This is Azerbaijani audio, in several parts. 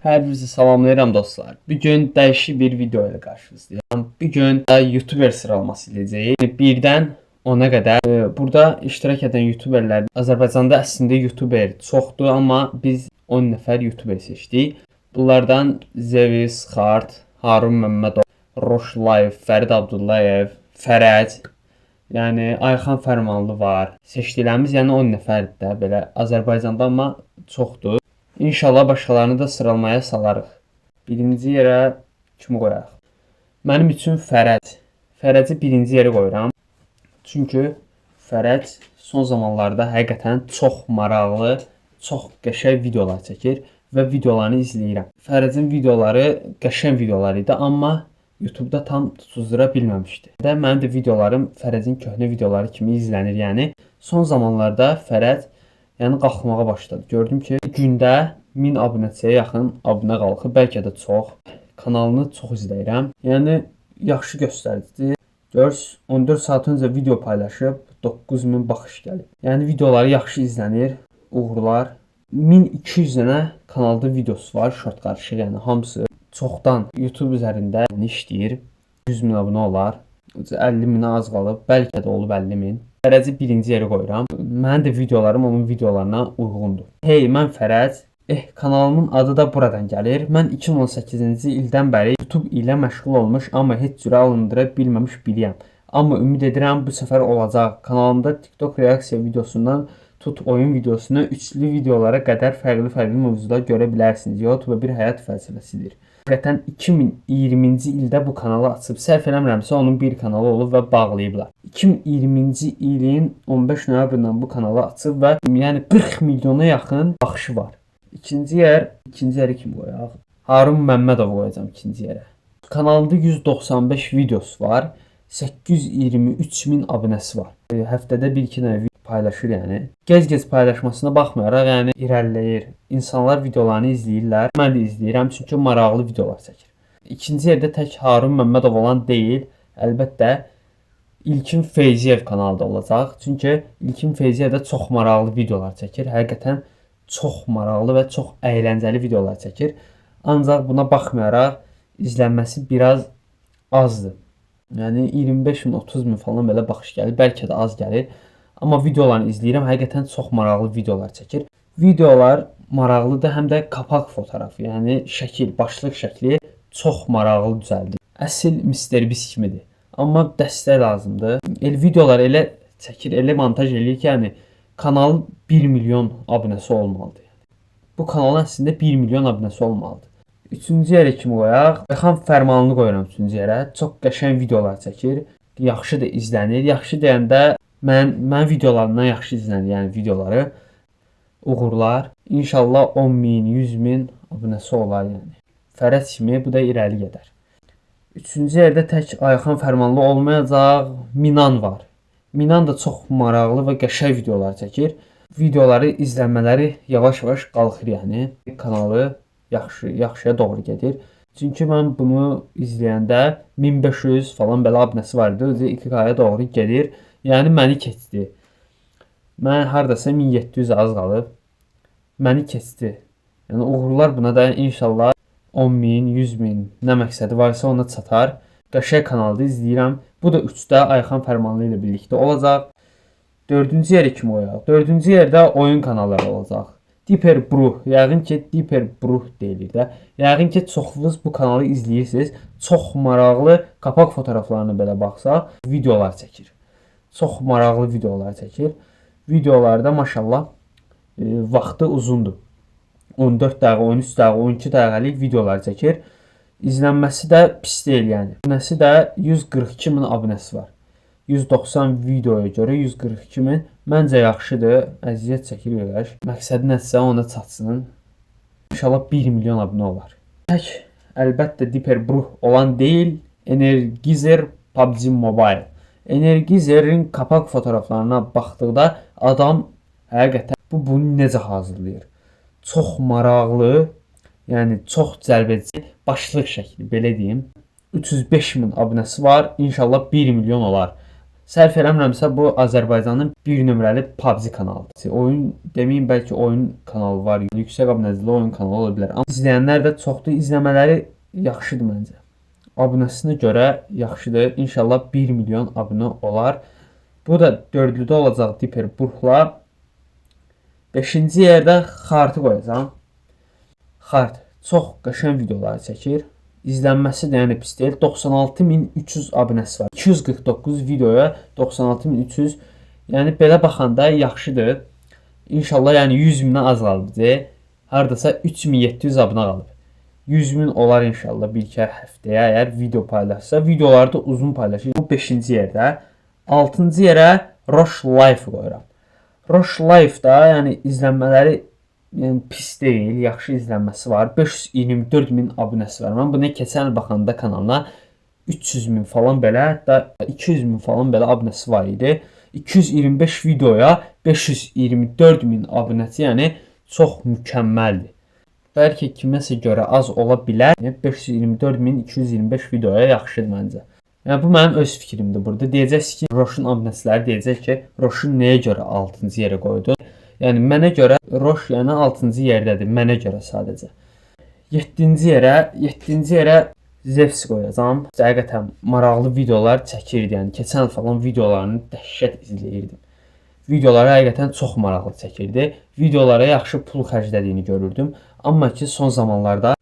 Hər birinizi salamlayıram dostlar. Bugün dəyişik bir video ilə qarşınızdayım. Bugün də YouTuber sıralaması edəcəyik. Birdən 10-a qədər burada iştirak edən YouTuberlər Azərbaycanda əslində YouTuber çoxdur, amma biz 10 nəfər YouTuber seçdik. Bunlardan Zevis, Xart, Harun Məmmədov, Roşlayev, Fərid Abdullayev, Fərəc, yəni Ayxan Fərmanlı var. Seçdiklərimiz yəni 10 nəfərdir də belə Azərbaycanda, amma çoxdur. İnşallah başqalarını da sıralamaya salarıq. Birinci yerə kimi qoyaq? Mənim üçün Fərəc. Fərəci birinci yerə qoyuram. Çünki Fərəc son zamanlarda həqiqətən çox maraqlı, çox qəşəng videolar çəkir və videolarını izləyirəm. Fərəcin videoları qəşəng videolar idi, amma YouTube-da tam tutuzdura bilməmişdi. Və mənim də videolarım Fərəcin köhnə videoları kimi izlənir. Yəni son zamanlarda Fərəc qalxmağa başladı. Gördüm ki, gündə 1000 abunəçiyə yaxın abunə qalxıb, bəlkə də çox. Kanalını çox izləyirəm. Yəni yaxşı göstəricidir. Görürsüz, 14 saat öncə video paylaşıb 9000 baxış gəlib. Yəni videoları yaxşı izlənir. Uğurlar. 1200 dənə kanalda videosu var, short qarışıq, yəni hamısı çoxdan YouTube üzərində işləyir. 100 min abunə olar. 50 minə az qalıb, bəlkə də olub 50 min. Fərəci birinci yerə qoyuram. Mənim də videolarım onun videolarına uyğundur. Hey, mən Fərəc. Kanalımın adı da buradan gəlir. Mən 2018-ci ildən bəri YouTube ilə məşğul olmuş, amma heç cürə alındıra bilməmiş biriyəm. Amma ümid edirəm bu səfər olacaq. Kanalımda TikTok reaksiya videosundan tut oyun videosuna, üçlü videolara qədər fərqli mövzuda görə bilərsiniz. YouTube bir həyat fəlsəfəsidir. Həqiqətən 2020-ci ildə bu kanalı açıb, səhv eləmirəmsə onun bir kanalı olub və bağlayıblar. 2020-ci ilin 15 noyabrından bu kanalı açıb və yəni 40 milyona yaxın baxışı var. İkinci yerə kim qoyaq? Harun Məmmədov qoyacağam ikinci yerə. Kanalında 195 videosu var, 823 min abunəsi var. Həftədə 1-2 dənə video paylaşır, yəni. Gec paylaşmasına baxmayaraq, yəni irəliləyir. İnsanlar videolarını izləyirlər. Mən də izləyirəm çünki maraqlı videolar çəkir. İkinci yerdə tək Harun Məmmədov olan deyil, əlbəttə İlkin Feyziyev kanalda olacaq. Çünki İlkin Feyziyev də çox maraqlı videolar çəkir. Həqiqətən çox maraqlı və çox əyləncəli videolar çəkir. Ancaq buna baxmayaraq izlənməsi biraz azdır. Yəni 25 min, 30 min falan belə baxış gəlir. Bəlkə də az gəlir. Amma videolarını izləyirəm. Həqiqətən çox maraqlı videolar çəkir. Videolar maraqlıdır, həm də kapaq fotoğrafı, yəni şəkil, başlıq şəkli çox maraqlı düzəldir. Əsl Mr. Beast kimidir. Amma dəstək lazımdır. Videolar elə çəkir, elə montaj eləyir ki, yəni kanal 1 milyon abunəsi olmalıdır. Bu kanalın əslində 1 milyon abunəsi olmalıdır. Üçüncü yerə kimi qoyaq? Ayxan Fərmanlı qoyuram üçüncü yerə. Çox qəşəng videolar çəkir. Yaxşı da izlənir. Yaxşı deyəndə mən videolarımdan yaxşı izlənir, yəni videoları. Uğurlar. İnşallah 10 min, 100 min abunəsi olar, yəni. Fərəc kimi bu da irəli gedər. Üçüncü yerdə tək Ayxan Fərmanlı olmayacaq, Minan var. Minan da çox maraqlı və qəşəng videolar çəkir. Videoları izlənmələri yavaş-yavaş qalxır, yəni. Kanalı yaxşıya doğru gedir. Çünki mən bunu izləyəndə 1500 falan belə abunəsi var idi. 2K-ya doğru gedir. Yəni məni keçdi. Mən hardasa 1700 az qalıb. Məni keçdi. Yəni uğurlar buna da inşallah 10 min, 100 min nə məqsədi varsa ona çatar. Qəşəng kanalda izləyirəm. Bu da 3-də Ayxan Fərmanlı ilə birlikdə olacaq. Dördüncü yerə kimi qoyaq? Dördüncü yerdə oyun kanalları olacaq. Deeper Bruh. Yəqin ki Deeper Bruh deyilir də. Yəqin ki çoxunuz bu kanalı izləyirsiniz. Çox maraqlı kapaq fotoğraflarına belə baxsaq, videolar çəkir. Çox maraqlı videolar çəkir. Videolarda maşallah vaxtı uzundur. 14 dəqiqə, 13 dəqiqə, 12 dəqiqəlik videolar çəkir. İzlənməsi də pis deyil, yəni. Abunəsi də 142 min abunəsi var. 190 videoya görə 142 min məncə yaxşıdır. Əziyyət çəkir görək. Məqsədi nəsə ona çatsın. İnşallah 1 milyon abunə olar. Tək əlbəttə Deeper Bruh olan deyil, Energizer PUBG Mobile. Energizer'in kapaq fotoğraflarına baxdıqda adam həqiqətən bunu necə hazırlayır? Çox maraqlı, yəni çox cəlbedici başlıq şəkli, belə deyim. 305 min abunəsi var. İnşallah 1 milyon olar. Səhv eləmirəmsə bu Azərbaycanın bir nömrəli PUBG kanalıdır. Oyun deməyim, bəlkə oyun kanalı var, yüksək abunəli oyun kanalı ola bilər. Amma izləyənlər də çoxdur, izləmələri yaxşıdır məncə. Abunəsinə görə yaxşıdır. İnşallah 1 milyon abunə olar. Bu da dördlüdə olacaq Dipper Burxla. 5-ci yerdə Xartı qoyacağam. Xart çox qəşəng videolar çəkir. İzlənməsi də yəni pis deyil. 96.300 abunəsi var. 249 videoya 96.300. Yəni belə baxanda yaxşıdır. İnşallah yəni 100.000-dən az qalıb. Hardasa 3.700 abunə qalıb. 100.000 olar inşallah bir-iki həftəyə əgər video paylaşsa. Videoları da uzun paylaşır. Bu 5-ci yerdə. 6-cı yerə Roş Life qoyuram. Roş Life da yəni izlənmələri yəni pis deyil, yaxşı izlənməsi var. 524.000 abunəsi var. Mən buna keçən il baxanda kanalına 300.000 falan belə, hətta 200.000 falan belə abunəsi var idi. 225 videoya 524.000 abunəsi, yəni çox mükəmməldir. Bəlkə kiməsə görə az ola bilər. 524.225 videoya yaxşıdır məncə. Yəni bu mənim öz fikrimdir burada. Deyəcəksiniz ki, Roşun abunəçiləri deyəcək ki, Roşun nəyə görə 6-cı yerə qoydu? Yəni mənə görə Roş yəni 6-cı yerdədir, mənə görə sadəcə. 7-ci yerə Zevs qoyacağam. Həqiqətən maraqlı videolar çəkirdi. Yəni keçən il falan videolarını dəhşət izləyirdim. Videoları həqiqətən çox maraqlı çəkirdi. Videolara yaxşı pul xərclədiyini görürdüm. Amma ki son zamanlarda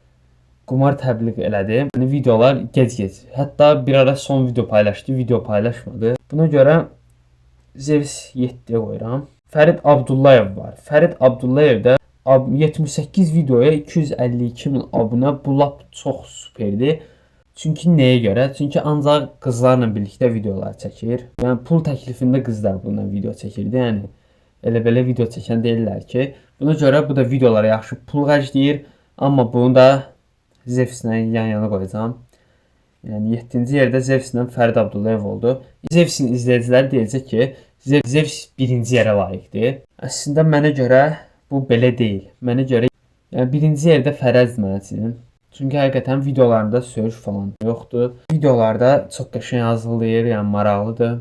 qumar təbliğ elədi. Yəni videolar gec-gec. Hətta bir ara son video paylaşdı, video paylaşmadı. Buna görə Zevs 7-yə qoyuram. Fərid Abdullayev var. Fərid Abdullayev də 78 videoya 252.000 abunə. Bu lap çox superdir. Çünki nəyə görə? Çünki ancaq qızlarla birlikdə videolar çəkir. Yəni pul təklifində qızlar bununla video çəkirdi. Yəni elə belə video çəkən deyirlər ki, buna görə bu da videolara yaxşı pul xərcləyir. Amma bunu da Zevslə yan-yana qoyacağam. Yəni 7-ci yerdə Zevslə Fərid Abdullayev oldu. Zevsin izləyiciləri deyəcək ki, Zevs 1-ci yerə layiqdir. Əslində mənə görə bu belə deyil. Mənə görə yəni 1-ci yerdə Fərəzdir mənim üçün. Çünki həqiqətən videolarında söyüş falan yoxdur. Videolarda çox qəşəng hazırlayır, yəni maraqlıdır.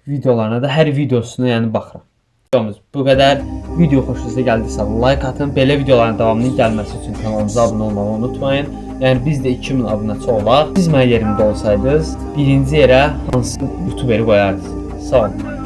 Videolarına da hər videosuna yəni baxıram. Videomuz bu qədər. Video xoşunuza gəldisə like atın. Belə videoların davamının gəlməsi üçün kanalımıza abunə olmağı unutmayın. Yəni biz də 2000 abunəçi olaq. Siz mənim yerimdə olsaydınız, 1-ci yerə hansı YouTuberi qoyardınız? Sağ olun.